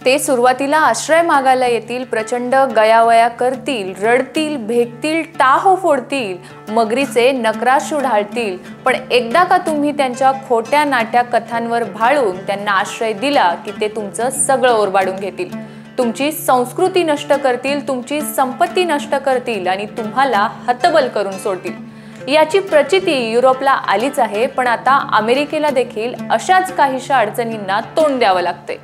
ते सुरुवातीला आश्रय मागायला येतील, प्रचंड गयावया करतील, रडतील, भेकतील, टाहो फोडतील, मगरीचे नक्राश्रू ढाळतील, पण एकदा का तुम्ही त्यांच्या खोट्या नाट्या कथांवर भाळून त्यांना आश्रय दिला की ते तुमचं सगळं ओरबाडून घेतील, तुमची संस्कृती नष्ट करतील, तुमची संपत्ती नष्ट करतील आणि तुम्हाला हतबल करून सोडतील। याची प्रचिती युरोपला आलीच आहे, पण आता अमेरिकेला देखील अशाच काहीशा अडचणींना तोंड द्यावं लागते।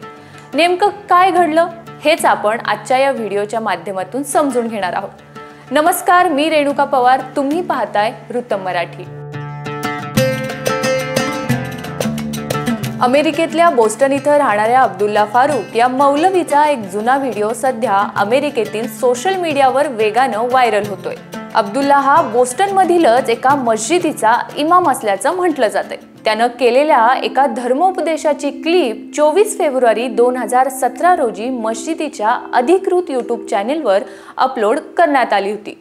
नेमकं काय घडलं हेच आपण आजच्या या व्हिडिओच्या माध्यमातून समजून घेणार आहोत। नमस्कार, मी रेणुका पवार, तुम्ही पाहताय वृत्तम मराठी। अमेरिकेतल्या बोस्टन इथं राहणाऱ्या अब्दुल्ला फारुक या मौलवीचा एक जुना व्हिडिओ सध्या अमेरिकेतील सोशल मीडियावर वेगानं व्हायरल होतोय। अब्दुल्ला हा बोस्टन मधीलच एका मस्जिदीचा इमाम असल्याचं म्हटलं जातंय। त्यानं केलेल्या एका धर्मोपदेशाची क्लिप 24 फेब्रुवारी 2017 रोजी मस्जिदीच्या अधिकृत यूट्यूब चॅनेलवर अपलोड करण्यात आली होती।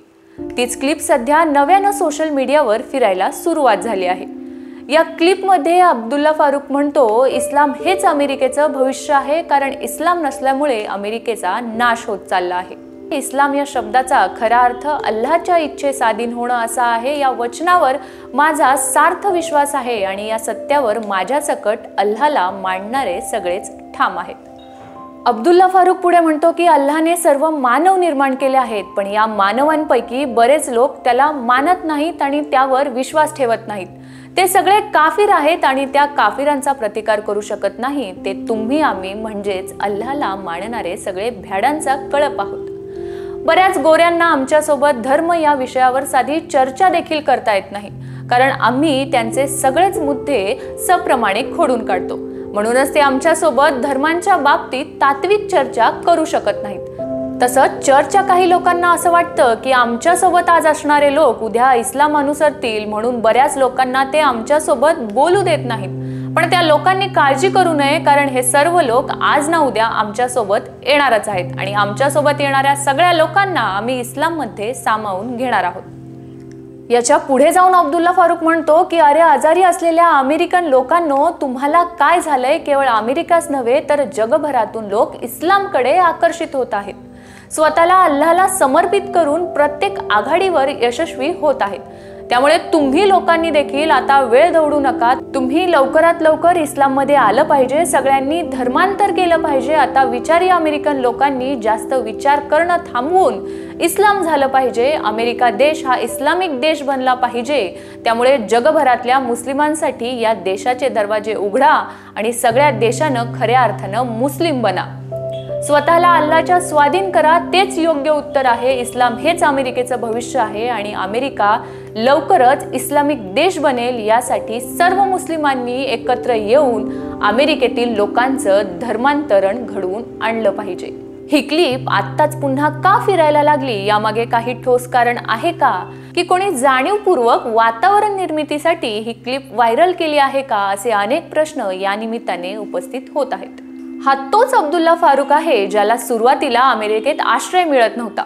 तीच क्लिप सध्या नव्यानं सोशल मीडियावर फिरायला सुरुवात झाली आहे। या क्लिपमध्ये अब्दुल्ला फारुक म्हणतो, इस्लाम हेच अमेरिकेचं भविष्य आहे, कारण इस्लाम नसल्यामुळे अमेरिकेचा नाश होत चालला आहे। इस्लाम या शब्दाचा खरा अर्थ अल्लाहच्या इच्छेस अधीन होणं असा आहे। या वचनावर माझा सार्थ विश्वास आहे आणि या सत्यावर माझ्या सकट अल्लाहला मानणारे सगळेच ठाम आहेत। अब्दुल्ला फारुक पुढे म्हणतो की अल्लाहने सर्व मानव निर्माण केले आहेत, पण या मानवांपैकी बरेच लोक त्याला मानत नाहीत आणि त्यावर विश्वास ठेवत नाहीत। ते सगळे काफिर आहेत आणि त्या काफिरांचा प्रतिकार करू शकत नाही। ते तुम्ही आम्ही म्हणजेच अल्लाहला मानणारे सगळे भ्याडांचा कळप आहोत। बऱ्याच गोऱ्यांना आमच्यासोबत धर्म या विषयावर साधी चर्चा देखील करता येत नाही, कारण आम्ही त्यांचे सगळेच मुद्दे सप्रमाणे खोडून काढतो। म्हणूनच ते आमच्यासोबत धर्मांच्या बाबतीत तात्विक चर्चा करू शकत नाहीत। तसंच चर्चच्या काही लोकांना असं वाटतं की आमच्यासोबत आज असणारे लोक उद्या इस्लाम अनुसरतील, म्हणून बऱ्याच लोकांना ते आमच्यासोबत बोलू देत नाहीत। पण त्या लोकांनी काळजी करू नये, कारण हे सर्व लोक आज ना उद्या आमच्यासोबत येणारच आहेत आणि आमच्यासोबत येणाऱ्या सगळ्या लोकांना आम्ही इस्लाममध्ये सामावून घेणार आहोत। याच्या पुढे जाऊन अब्दुल्ला फारुक म्हणतो की अरे आजारी असलेल्या अमेरिकन लोकांनो, तुम्हाला काय झालंय? केवळ अमेरिकाच नव्हे तर जगभरातून लोक इस्लामकडे आकर्षित होत आहेत, स्वतःला अल्लाहला समर्पित करून प्रत्येक आघाडीवर यशस्वी होत आहेत। त्यामुळे तुम्ही लोकांनी देखील आता वेळ दवडू नका, तुम्ही लवकरात लवकर इस्लाममध्ये आलं पाहिजे, सगळ्यांनी धर्मांतर केलं पाहिजे। आता विचारी अमेरिकन लोकांनी जास्त विचार करणं थांबवून इस्लाम झालं पाहिजे। अमेरिका देश हा इस्लामिक देश बनला पाहिजे। त्यामुळे जगभरातल्या मुस्लिमांसाठी या देशाचे दरवाजे उघडा आणि सगळ्या देशानं खऱ्या अर्थानं मुस्लिम बना, स्वतःला अल्लाहच्या स्वाधीन करा। तेच योग्य उत्तर आहे। इस्लाम हेच अमेरिकेचं भविष्य आहे आणि अमेरिका लवकरच इस्लामिक देश बनेल। यासाठी सर्व मुस्लिमांनी एकत्र येऊन अमेरिकेतील लोकांचं धर्मांतरण घडवून आणलं पाहिजे। ही क्लिप आत्ताच पुन्हा का फिरायला लागली? यामागे काही ठोस कारण आहे का? की कोणी जाणीवपूर्वक वातावरण निर्मितीसाठी ही क्लिप व्हायरल केली आहे का? असे अनेक प्रश्न या निमित्ताने उपस्थित होत आहेत। हा तोच अब्दुल्ला फारुक आहे ज्याला सुरुवातीला अमेरिकेत आश्रय मिळत नव्हता।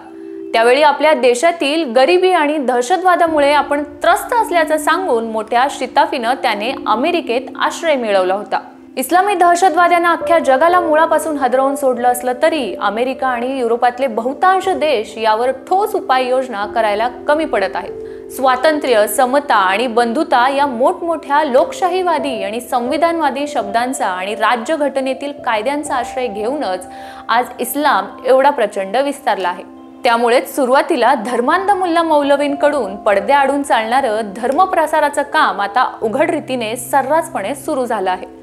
त्यावेळी आपल्या देशातील गरिबी आणि दहशतवादामुळे आपण त्रस्त असल्याचं सांगून मोठ्या शिताफीनं त्याने अमेरिकेत आश्रय मिळवला होता। इस्लामी दहशतवाद्यांना अख्ख्या जगाला मुळापासून हादरवून सोडलं असलं तरी अमेरिका आणि युरोपातले बहुतांश देश यावर ठोस उपाययोजना करायला कमी पडत आहेत। स्वातंत्र्य, समता आणि बंधुता या मोठमोठ्या लोकशाहीवादी आणि संविधानवादी शब्दांचा आणि राज्यघटनेतील कायद्यांचा आश्रय घेऊनच आज इस्लाम एवढा प्रचंड विस्तारला आहे। त्यामुळेच सुरुवातीला धर्मांध मुल्ला मौलवींकडून पडद्याआडून चालणारं धर्मप्रसाराचं काम आता उघड रीतीने सर्रासपणे सुरू झालं आहे।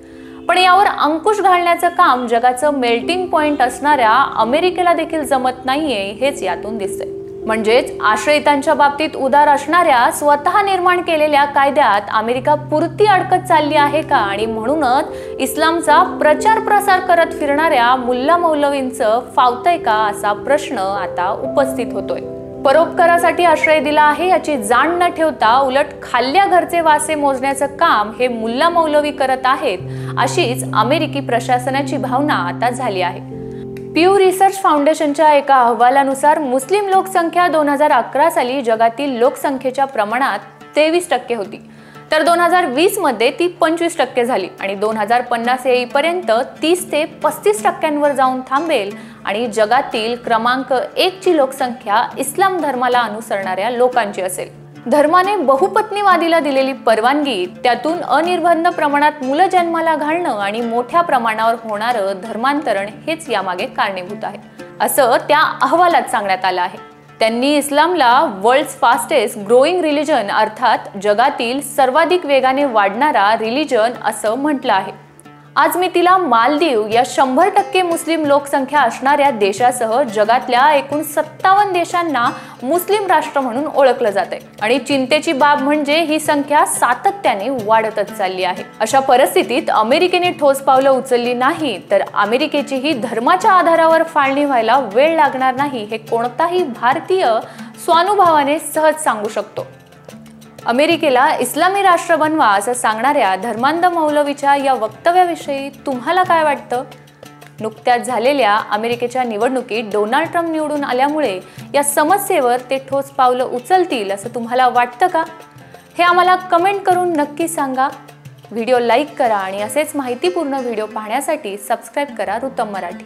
पण यावर अंकुश घालण्याचं काम जगाचं मेल्टिंग पॉइंट असणाऱ्या अमेरिकेला देखील जमत नाहीये, हेच यातून दिसतंय। म्हणजेच आश्रयितांच्या बाबतीत उदार असणाऱ्या स्वतः निर्माण केलेल्या कायद्यात अमेरिका पुरती अडकत चालली आहे का? आणि म्हणूनच इस्लामचा प्रचार प्रसार करत फिरणाऱ्या मुल्ला मौलवींचं फावतंय का, असा प्रश्न आता उपस्थित होतोय। परोपकारासाठी आश्रय दिला आहे याची जाण न ठेवता उलट खाल्ल्या घरचे वासे मोजण्याचं काम हे मुल्ला मौलवी करत आहेत, अशीच अमेरिकी प्रशासनाची भावना आता झाली आहे। प्यू रिसर्च फाउंडेशनच्या एका अहवालानुसार मुस्लिम लोकसंख्या 2011 साली जगातील लोकसंख्येच्या प्रमाणात 23% होती, तर 2020 मध्ये ती 25% झाली आणि 2050 येईपर्यंत 30 ते 35% जाऊन थांबेल आणि जगातील क्रमांक 1 ची लोकसंख्या इस्लाम धर्माला अनुसरणाऱ्या लोकांची असेल। धर्माने बहुपत्नीवादीला दिलेली परवानगी, त्यातून अनिर्बंध प्रमाणात मुलं जन्माला घालणं आणि मोठ्या प्रमाणावर होणारं धर्मांतरण हेच यामागे कारणीभूत आहे, असं त्या अहवालात सांगण्यात आलं आहे। त्यांनी इस्लामला वर्ल्ड्स फास्टेस्ट ग्रोइंग रिलिजन अर्थात जगातील सर्वाधिक वेगाने वाढणारा रिलिजन असं म्हटलं आहे। आज मी तिला मालदीव या 100% मुस्लिम लोकसंख्या असणाऱ्या देशासह जगातल्या एकूण 57 देशांना मुस्लिम राष्ट्र म्हणून ओळखलं जातंय आणि चिंतेची बाब म्हणजे ही संख्या सातत्याने वाढतच चालली आहे। अशा परिस्थितीत अमेरिकेने ठोस पावलं उचलली नाही तर अमेरिकेची ही धर्माच्या आधारावर फाळणी व्हायला वेळ लागणार नाही, हे कोणताही भारतीय स्वानुभवाने सहज सांगू शकतो। अमेरिकेला इस्लामी राष्ट्र बनवा असं सांगणाऱ्या धर्मांध मौलवीच्या या वक्तव्याविषयी तुम्हाला काय वाटतं? नुकत्याच झालेल्या अमेरिकेच्या निवडणुकीत डोनाल्ड ट्रम्प निवडून आल्यामुळे या समस्येवर ते ठोस पावलं उचलतील असं तुम्हाला वाटतं का? हे आम्हाला कमेंट करून नक्की सांगा। व्हिडिओ लाईक करा आणि असेच माहितीपूर्ण व्हिडिओ पाहण्यासाठी सबस्क्राईब करा रुतम मराठी।